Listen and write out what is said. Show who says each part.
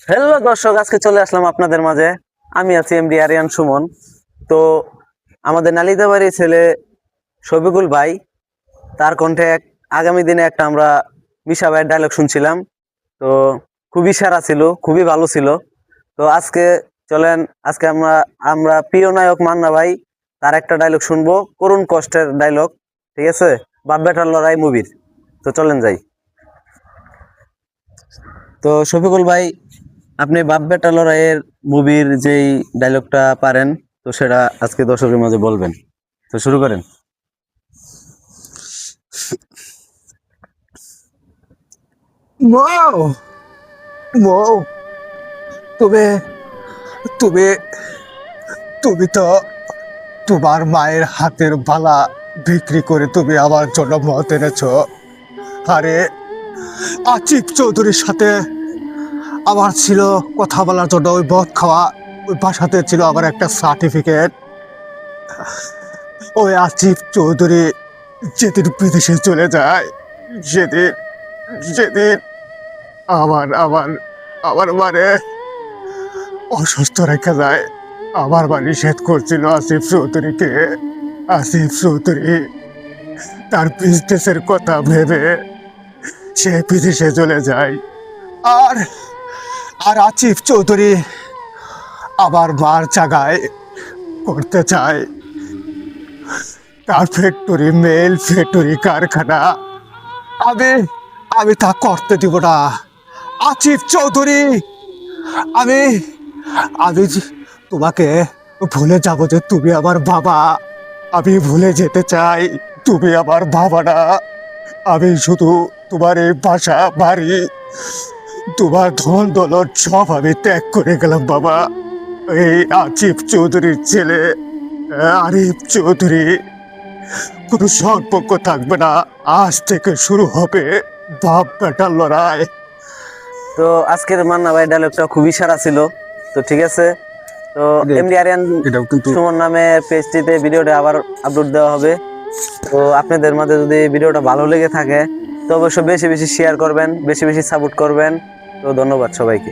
Speaker 1: Hello দর্শক, আজকে চলে আসলাম আপনাদের মাঝে। আমি আছি এমডি আরিয়ান সুমন। তো আমাদের নালিতাবাড়ি ছেলে শফিকুল ভাই, তার কণ্ঠে আগামী দিনে একটা আমরা মিশা ভাইয়ের ডায়লগ শুনছিলাম। তো খুবই সেরা ছিল, খুবই ভালো ছিল। তো আজকে চলেন, আজকে আমরা আমরা প্রিয় নায়ক মান্না ভাই, তার একটা ডায়লগ শুনবো, করুণ কষ্টের ডায়লগ। ঠিক আছে, বাপ বেটার লড়াই মুভির। তো চলেন যাই। তো শফিকুল ভাই, আপনি বাপ বেটা লড়াইয়ের মুভির যেই ডায়লগটা পারেন, তো সেটা আজকে দর্শকের মাঝে বলবেন। তো শুরু করেন।
Speaker 2: মৌ মৌ তুমি তুমি তুমি তো তোমার মায়ের হাতের বালা বিক্রি করে তুমি আমার জন্য মত এনেছ। আরে আচিফ চৌধুরীর সাথে আমার ছিল কথা বলার জন্য ওই মদ খাওয়া। ওই বাসাতে ছিল আমার একটা সার্টিফিকেট। ওই আচিফ চৌধুরী যেদিন বিদেশে চলে যায়, সেদিন সেদিন আমার আমার আমার মানে অসুস্থ রেখে যায়। আমার মা নিষেধ করছিল আসিফ চৌধুরীকে। আসিফ চৌধুরী তার বিজনেসের কথা ভেবে সে বিদেশে চলে যায়। আর আর আসিফ চৌধুরী আবার মার জায়গায় করতে চায় তার ফ্যাক্টরি, মেল ফ্যাক্টরি, কারখানা। আমি আমি তা করতে দিব না আসিফ চৌধুরী। আমি আমি তোমাকে ভুলে যাব যে তুমি আমার বাবা। আমি ভুলে যেতে চাই তুমি আমার বাবা না। আমি শুধু তোমার এই বাসা, বাড়ি, তোমার ধন দৌলত সব আমি ত্যাগ করে গেলাম বাবা। এই আরিফ চৌধুরীর ছেলে আরিফ চৌধুরী কোনো সম্পর্ক থাকবে না। আজ থেকে শুরু হবে বাপ বেটার লড়াই।
Speaker 1: তো আজকের মান্না ভাই ডায়লগটা খুবই সেরা ছিল। তো ঠিক আছে, তো এমডি আরিয়ান
Speaker 2: এটাও কিন্তু
Speaker 1: সুমন নামে পেজটিতে ভিডিওটা আবার আপলোড দেওয়া হবে। তো আপনাদের মাঝে যদি ভিডিওটা ভালো লেগে থাকে, তো অবশ্যই বেশি বেশি শেয়ার করবেন, বেশি বেশি সাপোর্ট করবেন। তো ধন্যবাদ সবাইকে।